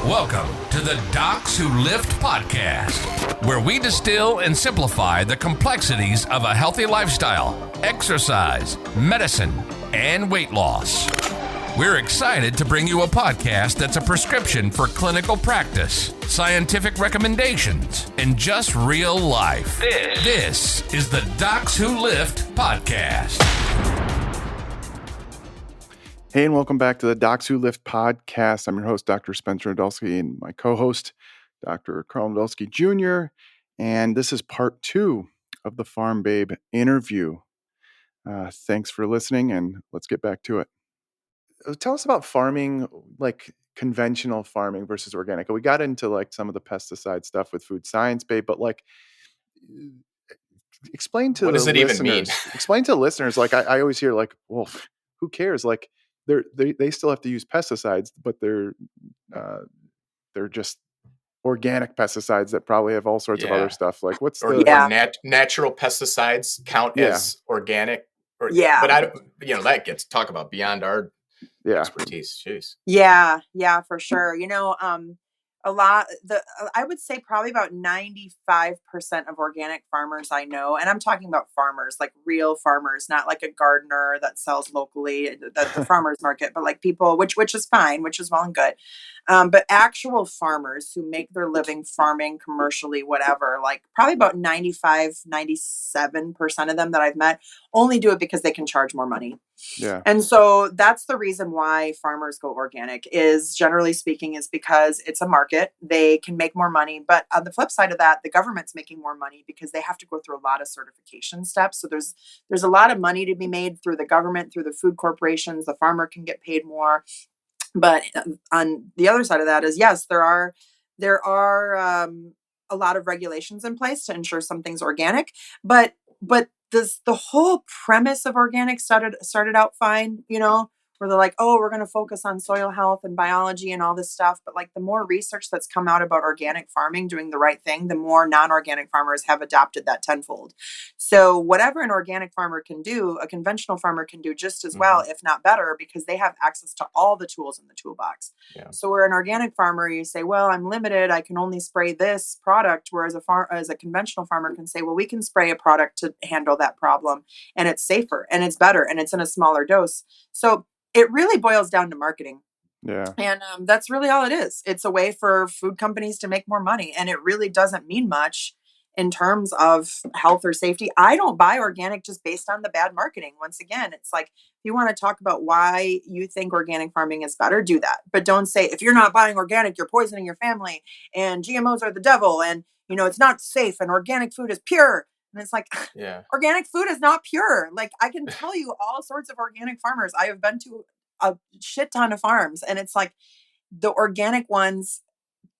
Welcome to the Docs Who Lift podcast, where we distill and simplify the complexities of a healthy lifestyle, exercise, medicine, and weight loss. We're excited to bring you a podcast that's a prescription for clinical practice, scientific recommendations, and just real life. This is the Docs Who Lift podcast. Hey, and welcome back to the Docs Who Lift podcast. I'm your host, Dr. Spencer Nadolsky, and my co-host, Dr. Karl Nadolsky Jr., and this is part 2 of the Farm Babe interview. Thanks for listening, and let's get back to it. Tell us about farming, like conventional farming versus organic. We got into like some of the pesticide stuff with Food Science Babe, but like explain to what does the it listeners, even mean? Explain to listeners, like I always hear like, well, who cares? Like they still have to use pesticides, but they're just organic pesticides that probably have all sorts of other stuff. Like what's natural pesticides count as organic? But I don't, that gets talk about beyond our expertise. Jeez. Yeah, for sure. I would say probably about 95% of organic farmers I know, and I'm talking about farmers, like real farmers, not like a gardener that sells locally at the farmers market, but like people, which is fine, which is well and good. But actual farmers who make their living farming commercially, whatever, like probably about 97% of them that I've met only do it because they can charge more money. Yeah. And so that's the reason why farmers go organic is generally speaking is because it's a market. They can make more money. But on the flip side of that, the government's making more money because they have to go through a lot of certification steps. So there's a lot of money to be made through the government, through the food corporations. The farmer can get paid more. But on the other side of that is, yes, there are a lot of regulations in place to ensure something's organic, but the whole premise of organic started out fine, where they're like, oh, we're going to focus on soil health and biology and all this stuff. But like the more research that's come out about organic farming, doing the right thing, the more non-organic farmers have adopted that tenfold. So whatever an organic farmer can do, a conventional farmer can do just as well, if not better, because they have access to all the tools in the toolbox. Yeah. So where an organic farmer, you say, well, I'm limited. I can only spray this product. Whereas as a conventional farmer can say, well, we can spray a product to handle that problem and it's safer and it's better and it's in a smaller dose. So it really boils down to marketing. Yeah. And that's really all it is. It's a way for food companies to make more money. And it really doesn't mean much in terms of health or safety. I don't buy organic just based on the bad marketing. Once again, it's like, if you want to talk about why you think organic farming is better, do that. But don't say, if you're not buying organic, you're poisoning your family and GMOs are the devil. And, it's not safe and organic food is pure. And it's like, organic food is not pure. Like I can tell you all sorts of organic farmers. I have been to a shit ton of farms and it's like the organic ones,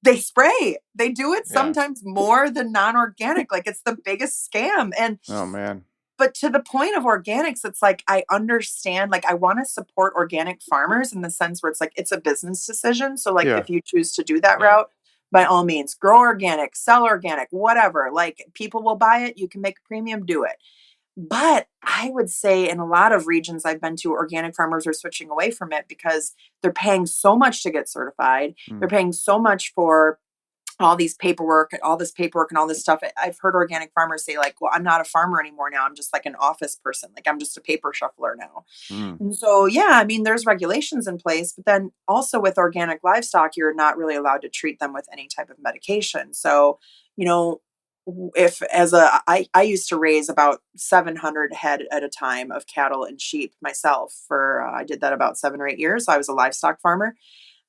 they spray, they do it sometimes more than non-organic. Like it's the biggest scam. And oh man. But to the point of organics, it's like, I understand, like I want to support organic farmers in the sense where it's like, it's a business decision. So like if you choose to do that route, by all means, grow organic, sell organic, whatever. Like people will buy it. You can make a premium, do it. But I would say in a lot of regions I've been to, organic farmers are switching away from it because they're paying so much to get certified. They're paying so much for all this paperwork and all this stuff. I've heard organic farmers say like, well, I'm not a farmer anymore now. I'm just like an office person. Like I'm just a paper shuffler now. And so, there's regulations in place, but then also with organic livestock, you're not really allowed to treat them with any type of medication. So, I used to raise about 700 head at a time of cattle and sheep myself I did that about 7 or 8 years. So I was a livestock farmer.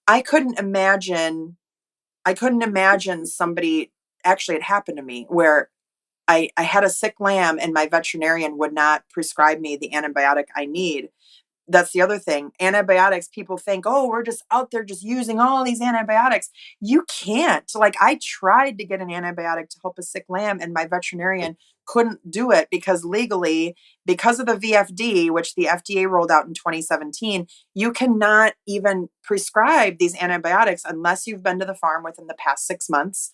I couldn't imagine somebody, actually it happened to me where I had a sick lamb and my veterinarian would not prescribe me the antibiotic I need. That's the other thing. Antibiotics, people think, oh, we're just out there just using all these antibiotics. You can't. Like I tried to get an antibiotic to help a sick lamb and my veterinarian couldn't do it because legally, because of the VFD, which the FDA rolled out in 2017, you cannot even prescribe these antibiotics unless you've been to the farm within the past 6 months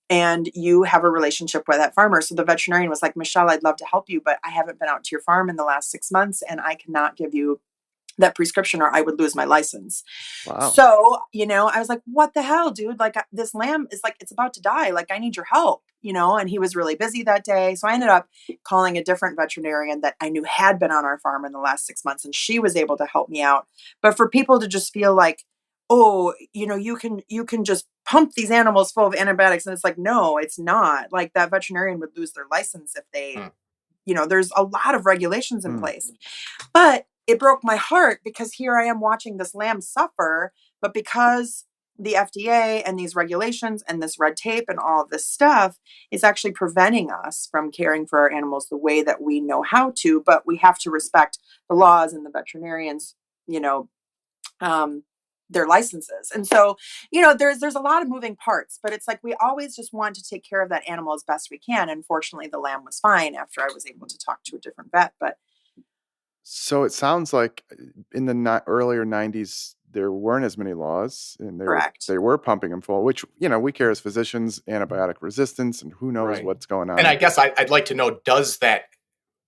and you have a relationship with that farmer. So the veterinarian was like, Michelle, I'd love to help you, but I haven't been out to your farm in the last 6 months and I cannot give you that prescription or I would lose my license. Wow. So, I was like, what the hell, dude? Like, this lamb is like, it's about to die. Like, I need your help, and he was really busy that day. So I ended up calling a different veterinarian that I knew had been on our farm in the last 6 months, and she was able to help me out. But for people to just feel like, oh, you can just pump these animals full of antibiotics. And it's like, no, it's not. Like, that veterinarian would lose their license if they, there's a lot of regulations in place. But it broke my heart because here I am watching this lamb suffer, but because the FDA and these regulations and this red tape and all of this stuff is actually preventing us from caring for our animals the way that we know how to, but we have to respect the laws and the veterinarians, their licenses. And so, there's a lot of moving parts, but it's like, we always just want to take care of that animal as best we can. And fortunately, the lamb was fine after I was able to talk to a different vet, but so it sounds like in the earlier 90s, there weren't as many laws, and they were pumping them full, which, we care as physicians, antibiotic resistance, and who knows what's going on. And I guess I'd like to know, does that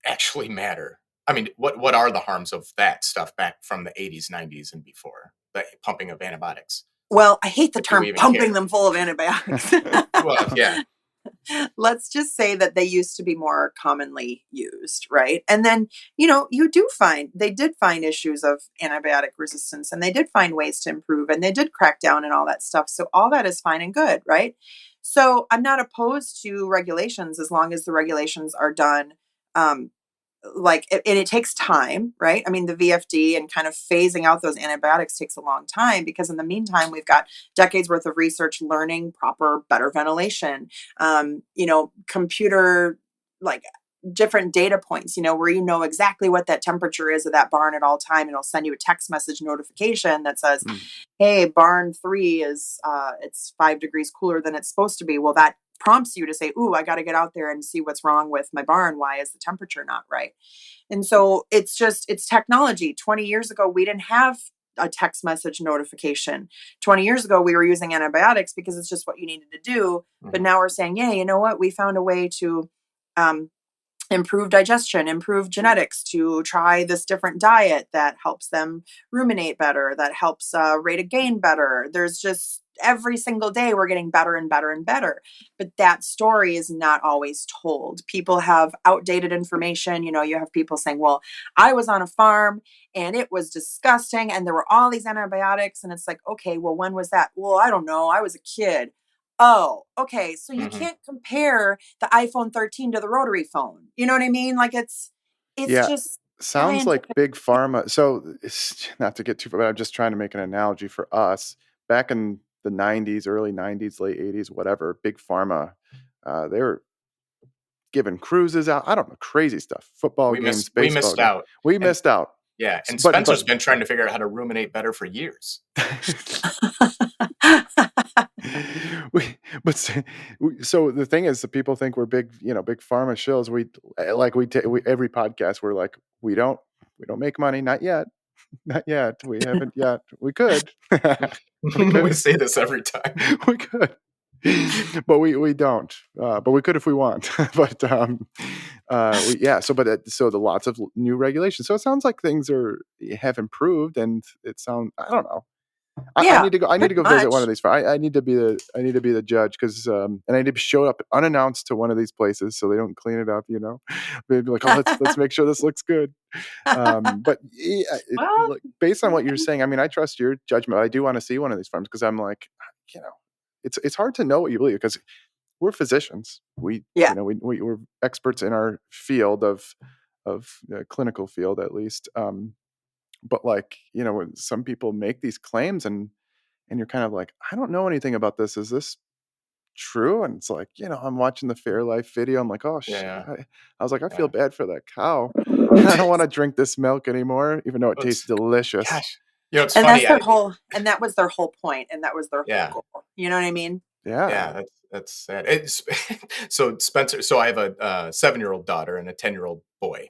actually matter? I mean, what are the harms of that stuff back from the 80s, 90s, and before, the pumping of antibiotics? Well, I hate the term pumping them full of antibiotics. Well, yeah. Let's just say that they used to be more commonly used, right? And then, they did find issues of antibiotic resistance, and they did find ways to improve, and they did crack down and all that stuff. So all that is fine and good, right? So I'm not opposed to regulations as long as the regulations are done and it takes time, right? I mean, the VFD and kind of phasing out those antibiotics takes a long time, because in the meantime, we've got decades worth of research learning better ventilation, computer, different data points, where exactly what that temperature is of that barn at all time. And it'll send you a text message notification that says, hey, barn 3 is, it's 5 degrees cooler than it's supposed to be. Well, that prompts you to say, ooh, I got to get out there and see what's wrong with my barn. Why is the temperature not right? And so it's technology. 20 years ago, we didn't have a text message notification. 20 years ago, we were using antibiotics because it's just what you needed to do. But now we're saying, yeah, you know what? We found a way to improve digestion, improve genetics, to try this different diet that helps them ruminate better, that helps rate of gain better. There's just every single day we're getting better and better and better. But that story is not always told. People have outdated information. You have people saying, well, I was on a farm and it was disgusting and there were all these antibiotics. And it's like, okay, well, when was that? Well, I don't know. I was a kid. Oh, okay. So you can't compare the iPhone 13 to the rotary phone. You know what I mean? Like it's just sounds like big pharma. So it's not to get too far, but I'm just trying to make an analogy for us. Back in the 90s, early 90s, late 80s, whatever, big pharma, they were giving cruises out. I don't know, crazy stuff. Football games, baseball. We missed out. We missed out. Yeah, and Spencer's been trying to figure out how to ruminate better for years. So the thing is, the people think we're big, big pharma shills. Every podcast we're like, we don't make money, not yet. We haven't yet. We could. We say this every time. We could, but we don't. But we could if we want. But so the lots of new regulations. So it sounds like things have improved, and it sounds, I don't know. I need to go visit one of these. I need to be the judge, because and I need to show up unannounced to one of these places so they don't clean it up. They'd be like, oh, let's make sure this looks good. But based on what you're saying, I mean, I trust your judgment. I do want to see one of these farms, because I'm like, it's hard to know what you believe, because we're physicians. We're experts in our field of clinical field, at least. But when some people make these claims and you're kind of like, I don't know anything about this. Is this true? And it's like, I'm watching the Fairlife video. I'm like, oh, shit. I was like, I feel bad for that cow. I don't want to drink this milk anymore, even though it tastes delicious. Gosh. It's funny. That was their whole point. And that was their whole goal. You know what I mean? Yeah. Yeah. That's sad. So Spencer, so I have a 7-year-old daughter and a 10-year-old boy.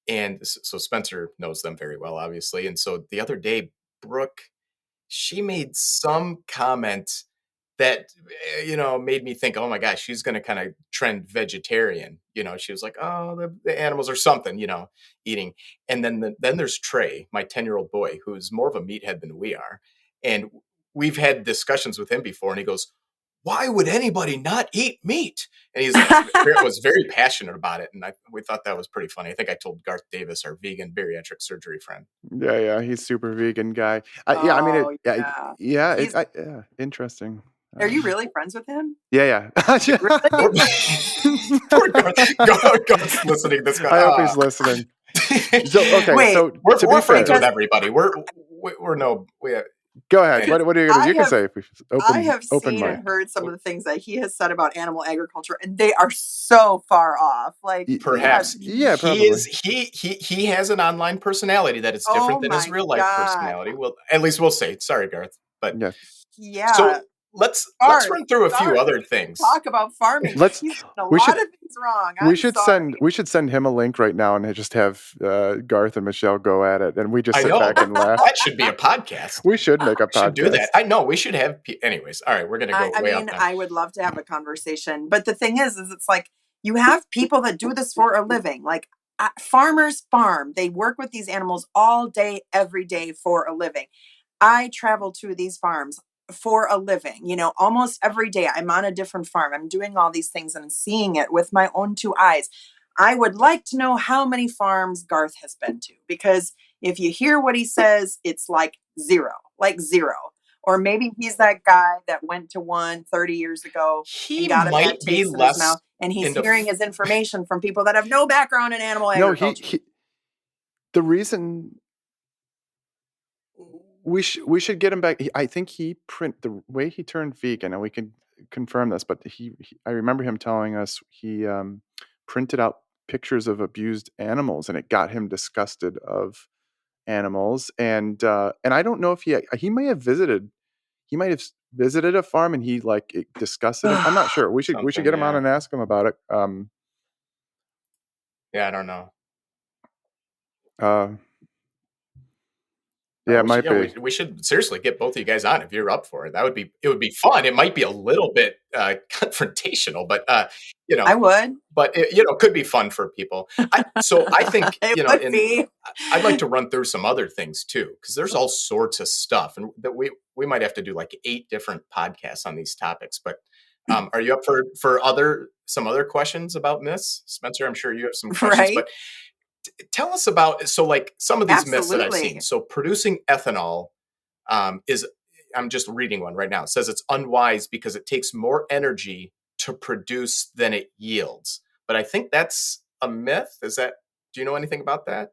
And so Spencer knows them very well, obviously. And so the other day, Brooke, she made some comment that, made me think, oh my gosh, she's going to kind of trend vegetarian. She was like, oh, the animals or something, eating. And then there's Trey, my 10-year-old boy, who's more of a meathead than we are. And we've had discussions with him before, and he goes, why would anybody not eat meat? And he's was very passionate about it. And we thought that was pretty funny. I think I told Garth Davis, our vegan bariatric surgery friend. Yeah. He's super vegan guy. Interesting. Are you really friends with him? Yeah. Poor Garth's listening. This guy. I hope he's listening. We're friends with everybody. Go ahead. What are you going to? You can say. I have seen and heard some of the things that he has said about animal agriculture, and they are so far off. Like perhaps, probably. He has an online personality that is different than his real life personality. Well, at least we'll say. Sorry, Garth, but yeah. So let's run through a few other things. Talk about farming. He's done a lot of things wrong. We should send him a link right now and just have Garth and Michelle go at it, and we just sit back and laugh. That should be a podcast. We should make a podcast. Should do that. I know we should have. Anyways, all right, we're gonna go. I would love to have a conversation, but the thing is it's like you have people that do this for a living, like farmers farm. They work with these animals all day, every day for a living. I travel to these farms for a living, almost every day. I'm on a different farm. I'm doing all these things and seeing it with my own two eyes. I would like to know how many farms Garth has been to, because if you hear what he says, it's like zero. Or maybe he's that guy that went to one 30 years ago. He might be less mouth, and he's hearing his information from people that have no background in animal agriculture. The reason we should get him back. I think the way he turned vegan, and we can confirm this, but I remember him telling us he printed out pictures of abused animals, and it got him disgusted of animals. And I don't know if he might have visited a farm, and he discussed it. I'm not sure. We should get him on and ask him about it. Yeah, I don't know. Yeah, it might be. We should seriously get both of you guys on if you're up for it. It would be fun. It might be a little bit confrontational, but I would. But it could be fun for people. So I think I'd like to run through some other things too, because there's all sorts of stuff, and that we might have to do 8 different podcasts on these topics. But are you up for some other questions about myths, Spencer? I'm sure you have some questions, right? But tell us about, some of these myths that I've seen. So producing ethanol is, I'm just reading one right now. It says it's unwise because it takes more energy to produce than it yields. But I think that's a myth. Do you know anything about that?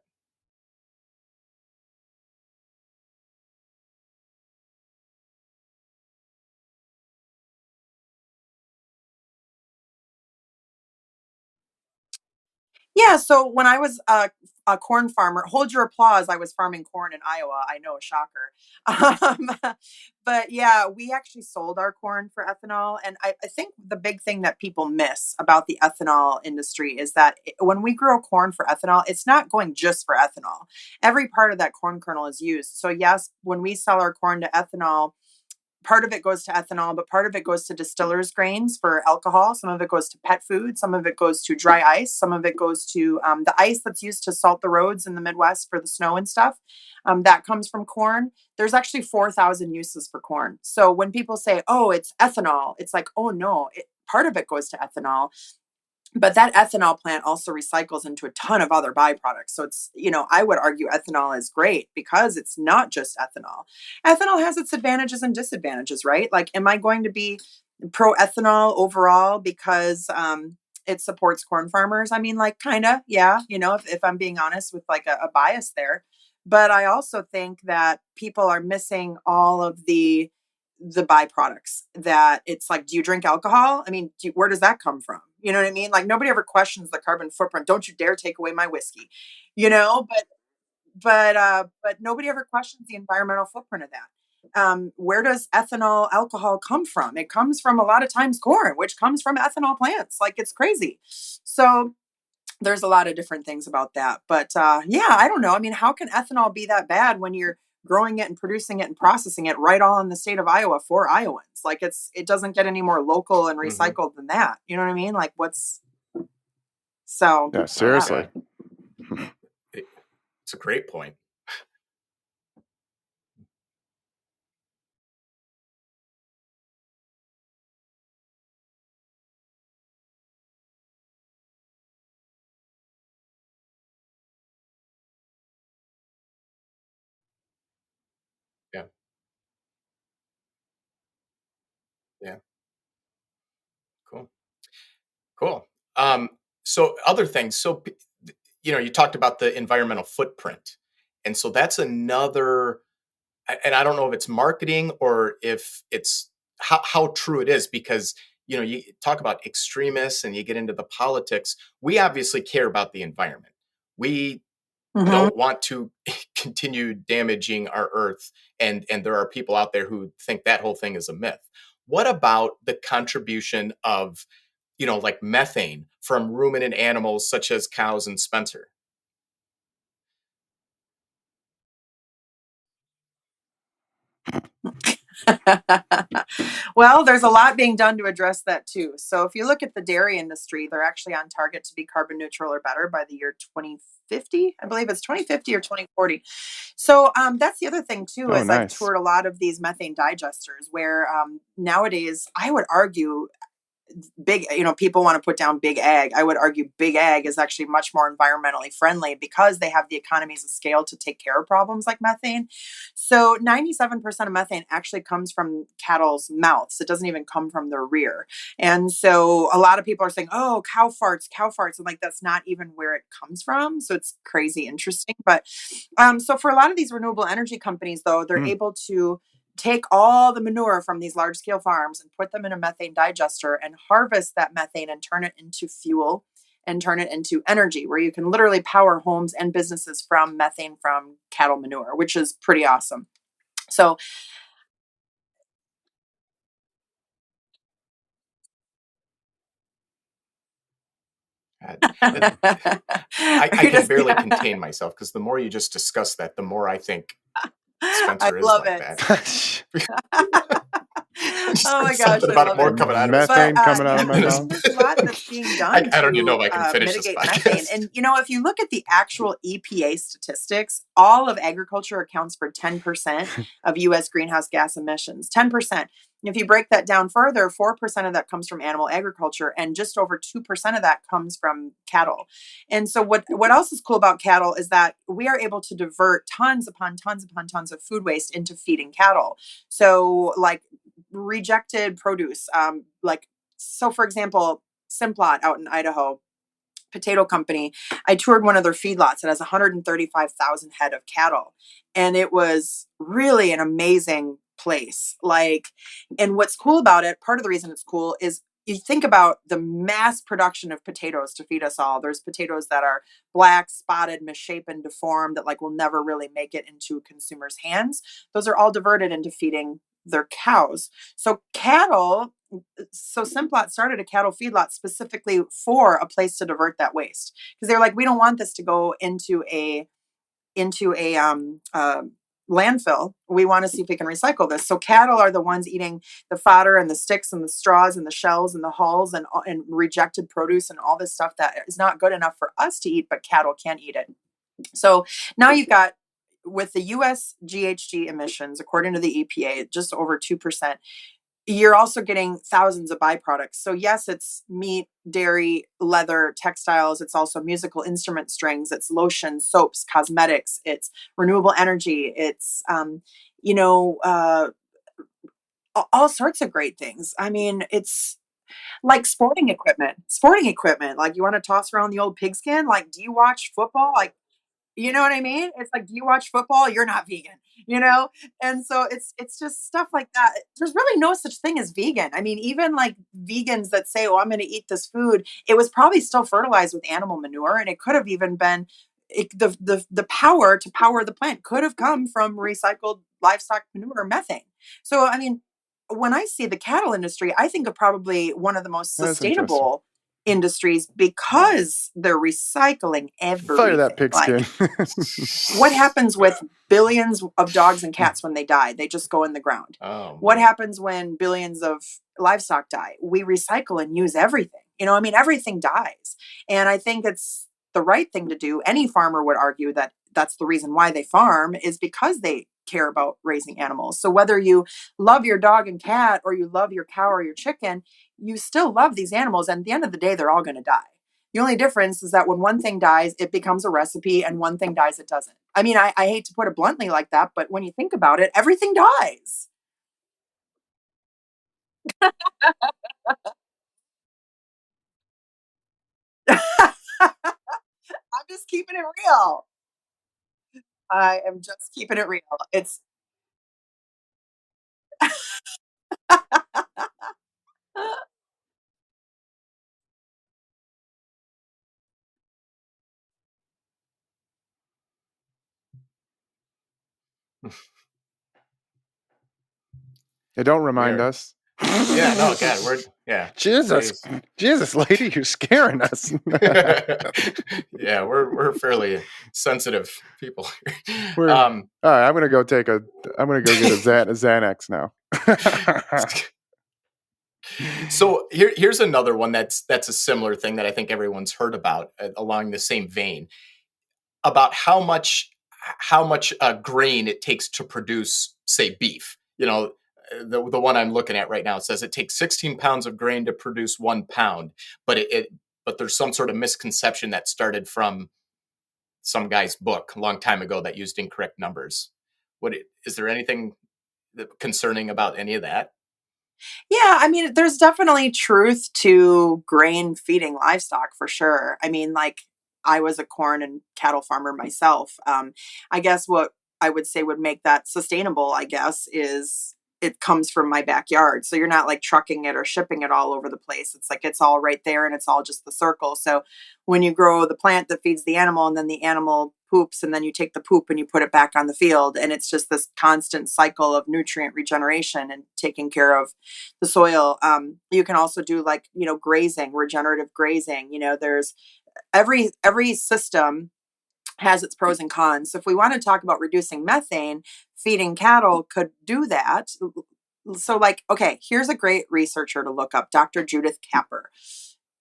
Yeah, so when I was a corn farmer, hold your applause, I was farming corn in Iowa. I know, a shocker. But yeah, we actually sold our corn for ethanol. And I think the big thing that people miss about the ethanol industry is that when we grow corn for ethanol, it's not going just for ethanol. Every part of that corn kernel is used. So yes, when we sell our corn to ethanol, part of it goes to ethanol, but part of it goes to distillers' grains for alcohol. Some of it goes to pet food. Some of it goes to dry ice. Some of it goes to the ice that's used to salt the roads in the Midwest for the snow and stuff. That comes from corn. There's actually 4,000 uses for corn. So when people say, oh, it's ethanol, it's like, oh, no, part of it goes to ethanol. But that ethanol plant also recycles into a ton of other byproducts. So it's, I would argue ethanol is great because it's not just ethanol. Ethanol has its advantages and disadvantages, right? Like, am I going to be pro ethanol overall because it supports corn farmers? I mean, kind of, yeah, if I'm being honest with a bias there. But I also think that people are missing all of the byproducts. That it's like, do you drink alcohol? I mean, where does that come from? You know what I mean? Like, nobody ever questions the carbon footprint. Don't you dare take away my whiskey, but nobody ever questions the environmental footprint of that. Where does ethanol alcohol come from? It comes from a lot of times corn, which comes from ethanol plants. Like, it's crazy. So there's a lot of different things about that. But yeah, I don't know. I mean, how can ethanol be that bad when you're growing it and producing it and processing it right all in the state of Iowa for Iowans. Like it doesn't get any more local and recycled than that. You know what I mean? Like yeah, seriously. It's a great point. Yeah. Yeah. Cool. So other things. So, you talked about the environmental footprint. And so that's another, and I don't know if it's marketing or if it's how true it is, because, you talk about extremists and you get into the politics. We obviously care about the environment. We don't want to continue damaging our earth. And there are people out there who think that whole thing is a myth. What about the contribution of, like methane from ruminant animals such as cows and Spencer? Well, there's a lot being done to address that too. So if you look at the dairy industry, they're actually on target to be carbon neutral or better by the year 2050. I believe it's 2050 or 2040. So that's the other thing too, is I've toured a lot of these methane digesters where nowadays I would argue big, people want to put down big ag. I would argue big ag is actually much more environmentally friendly because they have the economies of scale to take care of problems like methane. So 97% of methane actually comes from cattle's mouths. It doesn't even come from their rear. And so a lot of people are saying, oh, cow farts. I'm like, that's not even where it comes from. So it's crazy interesting. But so for a lot of these renewable energy companies, though, they're able to take all the manure from these large scale farms and put them in a methane digester and harvest that methane and turn it into fuel and turn it into energy, where you can literally power homes and businesses from methane from cattle manure, which is pretty awesome. So I can barely contain myself, because the more you just discuss that, the more I think Spencer is like that. Oh my gosh, I love more coming out of methane coming out of my mouth. There's a lot that's being done I don't even know if I can finish mitigate this methane. And if you look at the actual EPA statistics, all of agriculture accounts for 10% of U.S. greenhouse gas emissions. 10%. If you break that down further, 4% of that comes from animal agriculture, and just over 2% of that comes from cattle. And so what else is cool about cattle is that we are able to divert tons upon tons upon tons of food waste into feeding cattle. So like rejected produce, so for example, Simplot out in Idaho, potato company, I toured one of their feedlots that has 135,000 head of cattle. And it was really an amazing place. And what's cool about it, part of the reason it's cool is you think about the mass production of potatoes to feed us all. There's potatoes that are black, spotted, misshapen, deformed, that will never really make it into a consumer's hands. Those are all diverted into feeding their cows. So Simplot started a cattle feedlot specifically for a place to divert that waste, because they're like, we don't want this to go into a landfill. We want to see if we can recycle this. So cattle are the ones eating the fodder and the sticks and the straws and the shells and the hulls and rejected produce and all this stuff that is not good enough for us to eat, but cattle can't eat it. So now you've got, with the US GHG emissions, according to the EPA, just over 2%, you're also getting thousands of byproducts. So yes, it's meat, dairy, leather, textiles. It's also musical instrument strings. It's lotion, soaps, cosmetics. It's renewable energy. It's, all sorts of great things. I mean, it's like sporting equipment. Like, you want to toss around the old pigskin? Like, do you watch football? Like, you know what I mean? It's like, do you watch football? You're not vegan. And so it's just stuff like that. There's really no such thing as vegan. I mean, even like vegans that say, oh, I'm going to eat this food, it was probably still fertilized with animal manure. And it could have even been the power to power the plant could have come from recycled livestock manure, methane. So, I mean, when I see the cattle industry, I think of probably one of the most sustainable industries because they're recycling everything. Fire that pigskin. What happens with billions of dogs and cats when they die? They just go in the ground. What happens when billions of livestock die? We recycle and use everything. Everything dies. And I think it's the right thing to do. Any farmer would argue that that's the reason why they farm, is because they care about raising animals. So whether you love your dog and cat, or you love your cow or your chicken, you still love these animals. And at the end of the day, they're all going to die. The only difference is that when one thing dies, it becomes a recipe, and one thing dies, it doesn't. I hate to put it bluntly like that, but when you think about it, everything dies. I'm just keeping it real. I am just keeping it real. It's Hey, don't remind us. Yeah, no, God, Jesus, lady, you're scaring us. Yeah, we're fairly sensitive people. All right, I'm gonna go get a Xanax now. So here's another one that's a similar thing that I think everyone's heard about, along the same vein, about how much grain it takes to produce, say, beef. The one I'm looking at right now says it takes 16 pounds of grain to produce 1 pound, but but there's some sort of misconception that started from some guy's book a long time ago that used incorrect numbers. Is there anything concerning about any of that? Yeah, there's definitely truth to grain feeding livestock for sure. I was a corn and cattle farmer myself. I guess what I would say would make that sustainable, I guess, is it comes from my backyard. So you're not like trucking it or shipping it all over the place. It's like it's all right there and it's all just the circle. So when you grow the plant that feeds the animal, and then the animal poops, and then you take the poop and you put it back on the field, and it's just this constant cycle of nutrient regeneration and taking care of the soil. You can also do grazing, regenerative grazing. There's every system has its pros and cons. So if we want to talk about reducing methane, feeding cattle could do that. So okay, here's a great researcher to look up, Dr. Judith Kapper.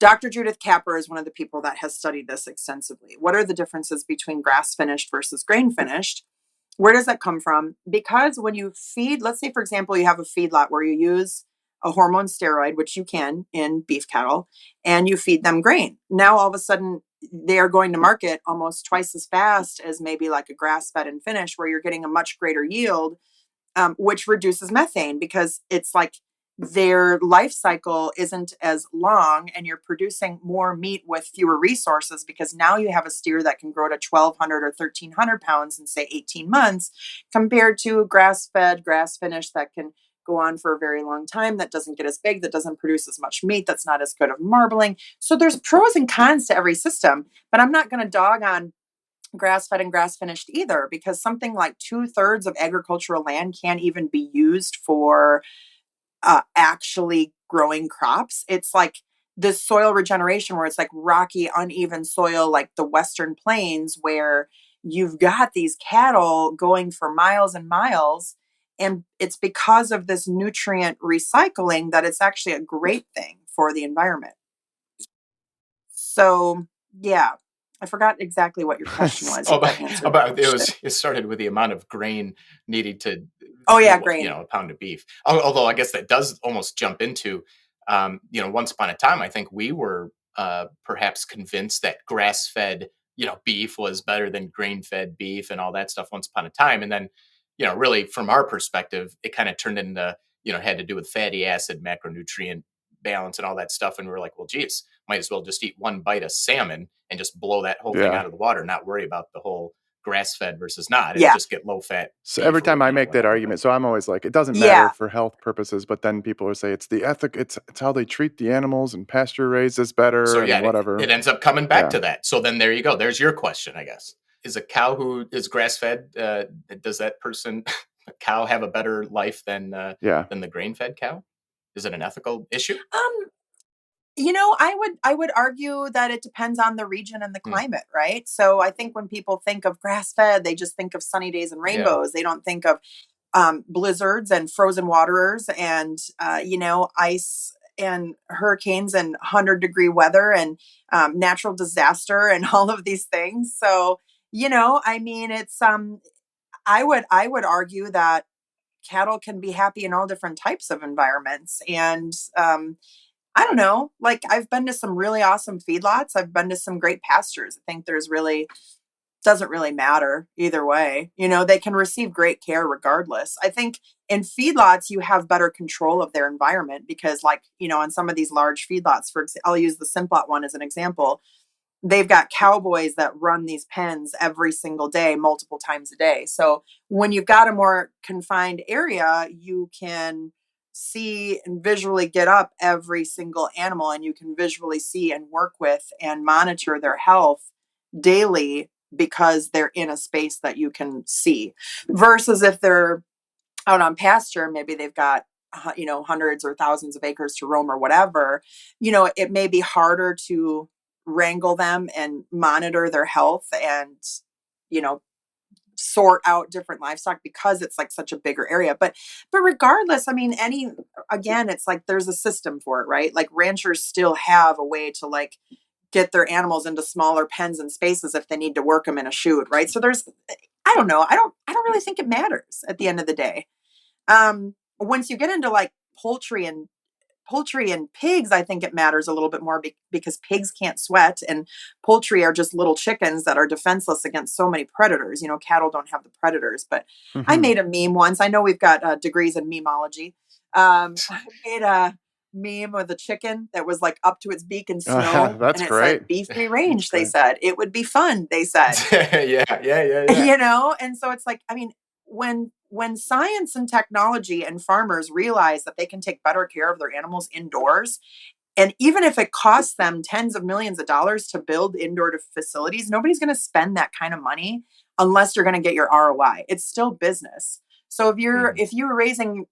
Dr. Judith Kapper is one of the people that has studied this extensively. What are the differences between grass finished versus grain finished? Where does that come from? Because when you feed, let's say, for example, you have a feedlot where you use a hormone steroid, which you can in beef cattle, and you feed them grain. Now, all of a sudden, they are going to market almost twice as fast as maybe like a grass-fed and finished, where you're getting a much greater yield, which reduces methane, because it's like their life cycle isn't as long, and you're producing more meat with fewer resources, because now you have a steer that can grow to 1,200 or 1,300 pounds in, say, 18 months, compared to a grass-fed, grass-finished that can go on for a very long time, that doesn't get as big, that doesn't produce as much meat, that's not as good of marbling. So there's pros and cons to every system, but I'm not going to dog on grass-fed and grass-finished either, because something like 2/3 of agricultural land can't even be used for actually growing crops. It's like this soil regeneration where it's like rocky, uneven soil, like the Western Plains, where you've got these cattle going for miles and miles. And it's because of this nutrient recycling that it's actually a great thing for the environment. So, yeah, I forgot exactly what your question was. It started with the amount of grain needed to, grain. A pound of beef. Although I guess that does almost jump into, once upon a time, I think we were perhaps convinced that grass-fed, beef was better than grain-fed beef and all that stuff once upon a time. And then, really from our perspective, it kind of turned into, had to do with fatty acid, macronutrient balance and all that stuff. And we were like, well, geez, might as well just eat one bite of salmon and just blow that whole thing out of the water, not worry about the whole grass-fed versus not, and just get low-fat. So every time I make that argument, so I'm always like, it doesn't matter for health purposes, but then people will say it's the ethic, it's how they treat the animals, and pasture raised is better, so, and whatever. It ends up coming back to that. So then there you go. There's your question, I guess. Is a cow who is grass-fed, does that cow have a better life than the grain-fed cow? Is it an ethical issue? I would argue that it depends on the region and the climate, right? So I think when people think of grass-fed, they just think of sunny days and rainbows. They don't think of blizzards and frozen waterers and ice and hurricanes and 100-degree weather and natural disaster and all of these things. So it's I would argue that cattle can be happy in all different types of environments. And I don't know, like I've been to some really awesome feedlots. I've been to some great pastures. I think doesn't really matter either way. They can receive great care regardless. I think in feedlots, you have better control of their environment because on some of these large feedlots, I'll use the Simplot one as an example. They've got cowboys that run these pens every single day, multiple times a day. So when you've got a more confined area, you can see and visually get up every single animal, and you can visually see and work with and monitor their health daily because they're in a space that you can see, versus if they're out on pasture, maybe they've got hundreds or thousands of acres to roam or whatever. It may be harder to wrangle them and monitor their health and sort out different livestock because it's like such a bigger area. But regardless, I mean, it's like there's a system for it, right? Like ranchers still have a way to like get their animals into smaller pens and spaces if they need to work them in a chute, right? So I don't know. I don't really think it matters at the end of the day. Once you get into like poultry and pigs, I think it matters a little bit more because pigs can't sweat and poultry are just little chickens that are defenseless against so many predators. Cattle don't have the predators, but I made a meme once. I know we've got degrees in memeology. I made a meme with a chicken that was like up to its beak in snow. That's and it great. said, "Be free range," they said. It would be fun, they said. Yeah. And so it's like, I mean, when science and technology and farmers realize that they can take better care of their animals indoors, and even if it costs them tens of millions of dollars to build indoor facilities, nobody's going to spend that kind of money unless you're going to get your ROI. It's still business. So if you're raising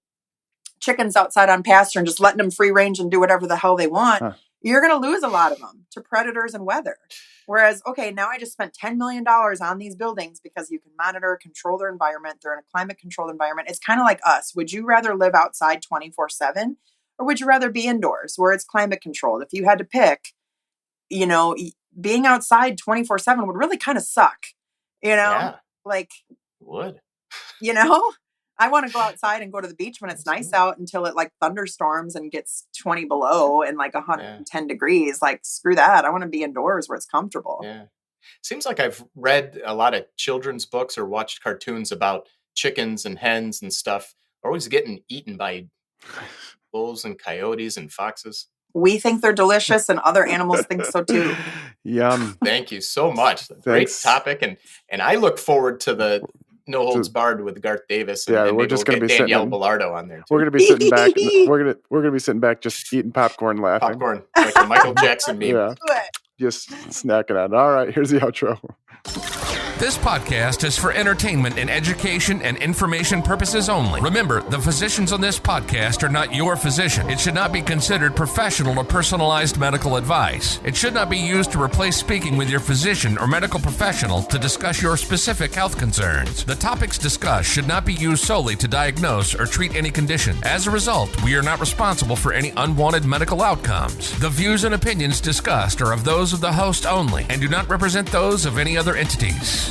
chickens outside on pasture and just letting them free range and do whatever the hell they want, you're going to lose a lot of them to predators and weather. Whereas, okay, now I just spent $10 million on these buildings because you can monitor, control their environment. They're in a climate controlled environment. It's kind of like us. Would you rather live outside 24/7 or would you rather be indoors where it's climate controlled? If you had to pick, being outside 24/7 would really kind of suck, like would, I want to go outside and go to the beach when it's nice out until it like thunderstorms and gets 20 below and like 110 degrees. Like, screw that. I want to be indoors where it's comfortable. Yeah. Seems like I've read a lot of children's books or watched cartoons about chickens and hens and stuff. Always getting eaten by wolves and coyotes and foxes. We think they're delicious and other animals think so too. Yum. Thank you so much. Great topic. And I look forward to the No Holds Barred with Garth Davis. And we're just going to be Danielle Bellardo on there. Too. We're going to be sitting back. We're going to be sitting back, just eating popcorn, laughing. Popcorn, like the Michael Jackson meme. Yeah, just snacking on. All right, here's the outro. This podcast is for entertainment and education and information purposes only. Remember, the physicians on this podcast are not your physician. It should not be considered professional or personalized medical advice. It should not be used to replace speaking with your physician or medical professional to discuss your specific health concerns. The topics discussed should not be used solely to diagnose or treat any condition. As a result, we are not responsible for any unwanted medical outcomes. The views and opinions discussed are of those of the host only and do not represent those of any other entities.